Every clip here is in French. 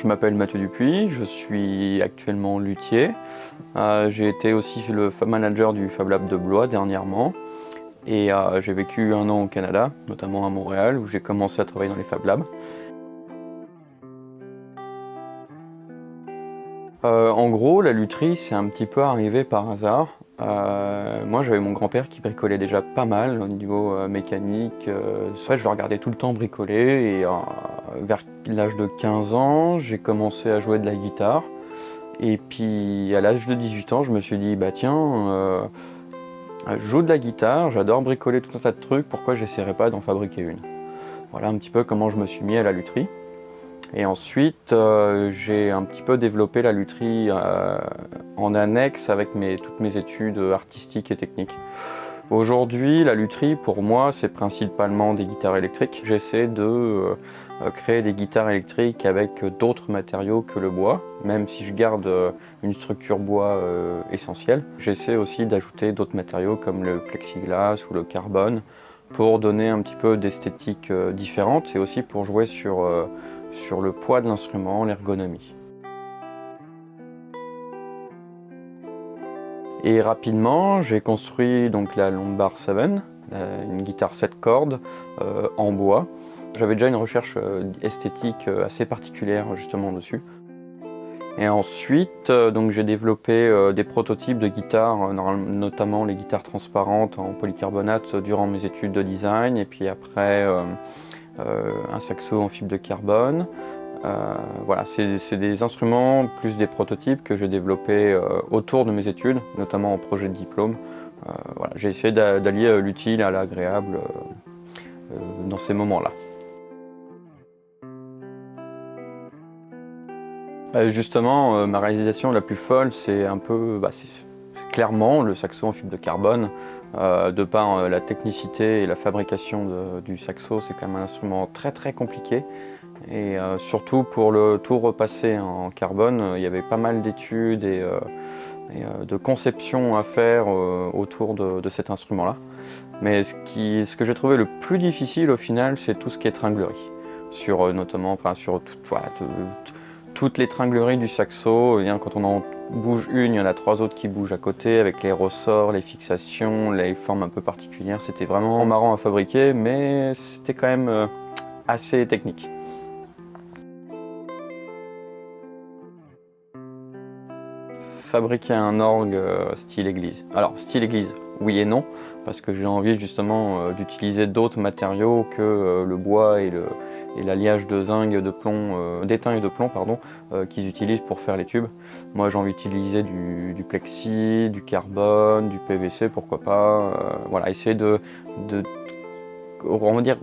Je m'appelle Mathieu Dupuis, je suis actuellement luthier. J'ai été aussi le manager du Fab Lab de Blois dernièrement. Et j'ai vécu 1 an au Canada, notamment à Montréal, où j'ai commencé à travailler dans les Fab Labs. En gros, la lutherie, c'est un petit peu arrivé par hasard. Moi, j'avais mon grand-père qui bricolait déjà pas mal au niveau mécanique. C'est vrai, je le regardais tout le temps bricoler. Et vers l'âge de 15 ans, j'ai commencé à jouer de la guitare. Et puis, à l'âge de 18 ans, je me suis dit, bah tiens, je joue de la guitare, j'adore bricoler tout un tas de trucs, pourquoi j'essaierais pas d'en fabriquer une? Voilà un petit peu comment je me suis mis à la lutherie. Et ensuite, j'ai un petit peu développé la lutherie en annexe avec toutes mes études artistiques et techniques. Aujourd'hui, la lutherie, pour moi, c'est principalement des guitares électriques. J'essaie de créer des guitares électriques avec d'autres matériaux que le bois, même si je garde une structure bois essentielle. J'essaie aussi d'ajouter d'autres matériaux comme le plexiglas ou le carbone pour donner un petit peu d'esthétique différente et aussi pour jouer sur le poids de l'instrument, l'ergonomie. Et rapidement, j'ai construit donc la Lombard 7, une guitare 7 cordes en bois. J'avais déjà une recherche esthétique assez particulière justement dessus. Et ensuite, donc j'ai développé des prototypes de guitares, notamment les guitares transparentes en polycarbonate durant mes études de design, et puis après un saxo en fibre de carbone. Voilà, c'est des instruments plus des prototypes que j'ai développés autour de mes études, notamment en projet de diplôme. Voilà, j'ai essayé d'allier l'utile à l'agréable dans ces moments-là. Justement, ma réalisation la plus folle, c'est un peu, c'est clairement le saxo en fibre de carbone. De par la technicité et la fabrication du saxo, c'est quand même un instrument très très compliqué. Et surtout pour le tout repasser en carbone, il y avait pas mal d'études et de conception à faire autour de cet instrument-là. Mais ce que j'ai trouvé le plus difficile au final, c'est tout ce qui est tringlerie. Notamment sur toutes les tringleries du saxo. Quand on en bouge une, il y en a 3 autres qui bougent à côté, avec les ressorts, les fixations, les formes un peu particulières. C'était vraiment marrant à fabriquer, mais c'était quand même assez technique. Fabriquer un orgue style église. Alors style église, oui et non, parce que j'ai envie justement d'utiliser d'autres matériaux que le bois et l'alliage de zinc, de plomb, d'étain et de plomb qu'ils utilisent pour faire les tubes. Moi j'ai envie d'utiliser du plexi, du carbone, du PVC, pourquoi pas. Voilà, essayer on va dire,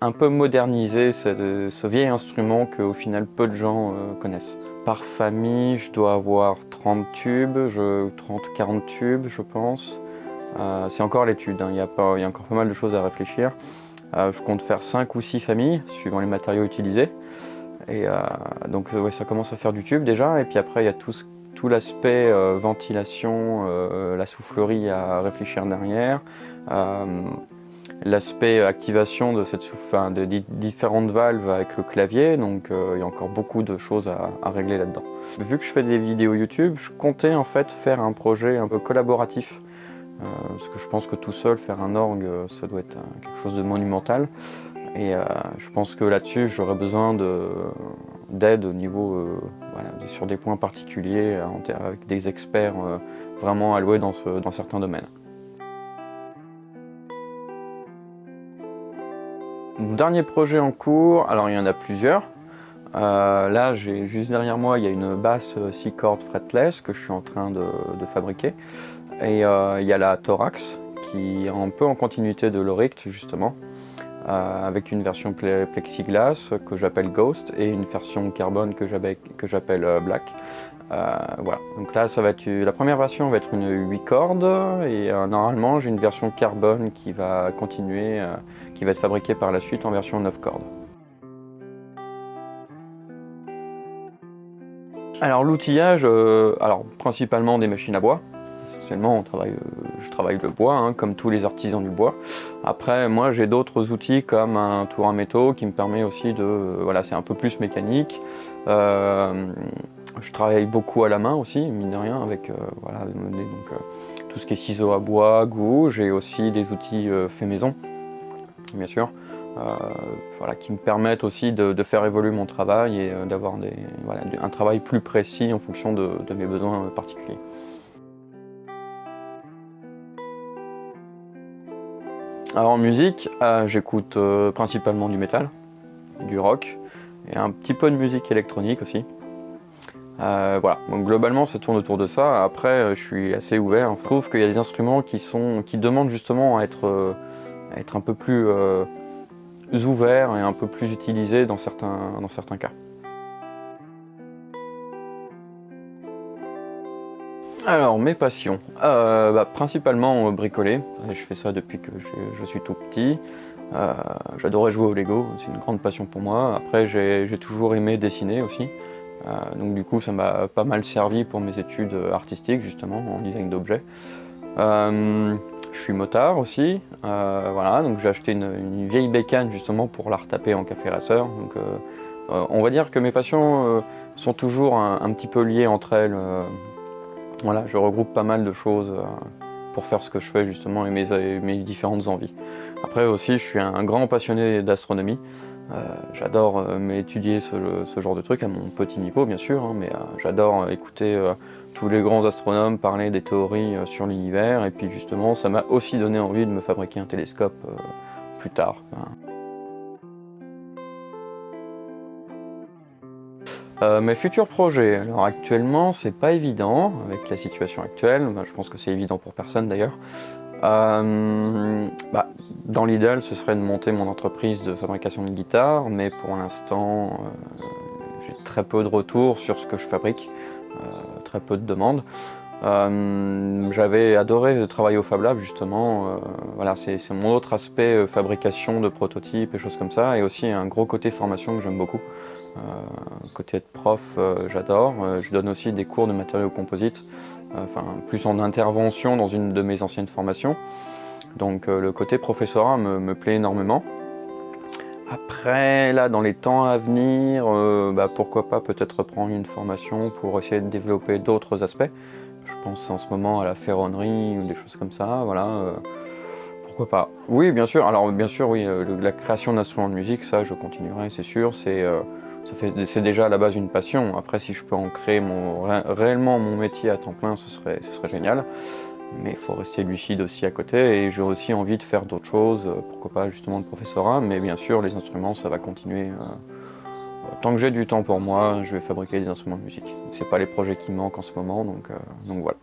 un peu moderniser ce vieil instrument qu'au final peu de gens connaissent. Par famille, je dois avoir 30 tubes, 30-40 tubes, je pense. C'est encore l'étude, hein. Il y a encore pas mal de choses à réfléchir. Je compte faire 5 ou 6 familles, suivant les matériaux utilisés. Et donc ouais, ça commence à faire du tube déjà. Et puis après, il y a tout l'aspect ventilation, la soufflerie à réfléchir derrière. L'aspect activation de différentes valves avec le clavier, donc il y a encore beaucoup de choses à régler là-dedans. Vu que je fais des vidéos YouTube, je comptais en fait faire un projet un peu collaboratif, parce que je pense que tout seul faire un orgue, ça doit être quelque chose de monumental. Et je pense que là-dessus, j'aurais besoin d'aide au niveau, sur des points particuliers, avec des experts vraiment alloués dans certains domaines. Mon dernier projet en cours, alors il y en a plusieurs. Là, juste derrière moi, il y a une basse 6 cordes fretless que je suis en train de fabriquer. Et il y a la Thorax, qui est un peu en continuité de l'Orict, justement, avec une version plexiglas que j'appelle Ghost et une version carbone que j'appelle Black. Voilà, donc là, la première version va être une 8 cordes et normalement, j'ai une version carbone qui va continuer, qui va être fabriquée par la suite en version 9 cordes. Alors l'outillage, principalement des machines à bois. Essentiellement, je travaille le bois, hein, comme tous les artisans du bois. Après, moi, j'ai d'autres outils comme un tour à métaux qui me permet aussi c'est un peu plus mécanique. Je travaille beaucoup à la main aussi, mine de rien, avec voilà, tout ce qui est ciseaux à bois, gouges, et aussi des outils faits maison, bien sûr, voilà, qui me permettent aussi de faire évoluer mon travail et d'avoir voilà, un travail plus précis en fonction de mes besoins particuliers. Alors en musique, j'écoute principalement du métal, du rock, et un petit peu de musique électronique aussi. Voilà, donc globalement ça tourne autour de ça. Après, je suis assez ouvert. Je trouve qu'il y a des instruments qui demandent justement à être un peu plus ouverts et un peu plus utilisés dans certains cas. Alors mes passions, principalement bricoler. Je fais ça depuis que je suis tout petit. J'adorais jouer au Lego, c'est une grande passion pour moi. Après j'ai toujours aimé dessiner aussi. Donc du coup ça m'a pas mal servi pour mes études artistiques justement en design d'objets. Je suis motard aussi, voilà, donc j'ai acheté une vieille bécane justement pour la retaper en café racer. Donc on va dire que mes passions sont toujours un petit peu liées entre elles. Voilà, je regroupe pas mal de choses pour faire ce que je fais justement et mes différentes envies. Après aussi, je suis un grand passionné d'astronomie. J'adore étudier ce genre de trucs à mon petit niveau bien sûr, hein, mais j'adore écouter tous les grands astronomes parler des théories sur l'univers, et puis justement ça m'a aussi donné envie de me fabriquer un télescope plus tard. Mes futurs projets, alors actuellement c'est pas évident avec la situation actuelle, je pense que c'est évident pour personne d'ailleurs. Dans l'idéal ce serait de monter mon entreprise de fabrication de guitares, mais pour l'instant j'ai très peu de retours sur ce que je fabrique, très peu de demandes. J'avais adoré travailler au Fab Lab justement, voilà, c'est mon autre aspect, fabrication de prototypes et choses comme ça, et aussi un gros côté formation que j'aime beaucoup. Côté être prof, j'adore. Je donne aussi des cours de matériaux composites, plus en intervention dans une de mes anciennes formations. Donc le côté professorat me plaît énormément. Après, là, dans les temps à venir, pourquoi pas peut-être reprendre une formation pour essayer de développer d'autres aspects. Je pense en ce moment à la ferronnerie ou des choses comme ça, voilà. Pourquoi pas? Oui, bien sûr. Alors, bien sûr, oui, la création d'instruments de musique, ça, je continuerai, c'est sûr. C'est déjà à la base une passion. Après, si je peux en créer réellement mon métier à temps plein, ce serait génial. Mais il faut rester lucide aussi à côté, et j'ai aussi envie de faire d'autres choses, pourquoi pas justement le professorat, mais bien sûr les instruments ça va continuer. Tant que j'ai du temps pour moi, je vais fabriquer des instruments de musique. C'est pas les projets qui manquent en ce moment, donc voilà.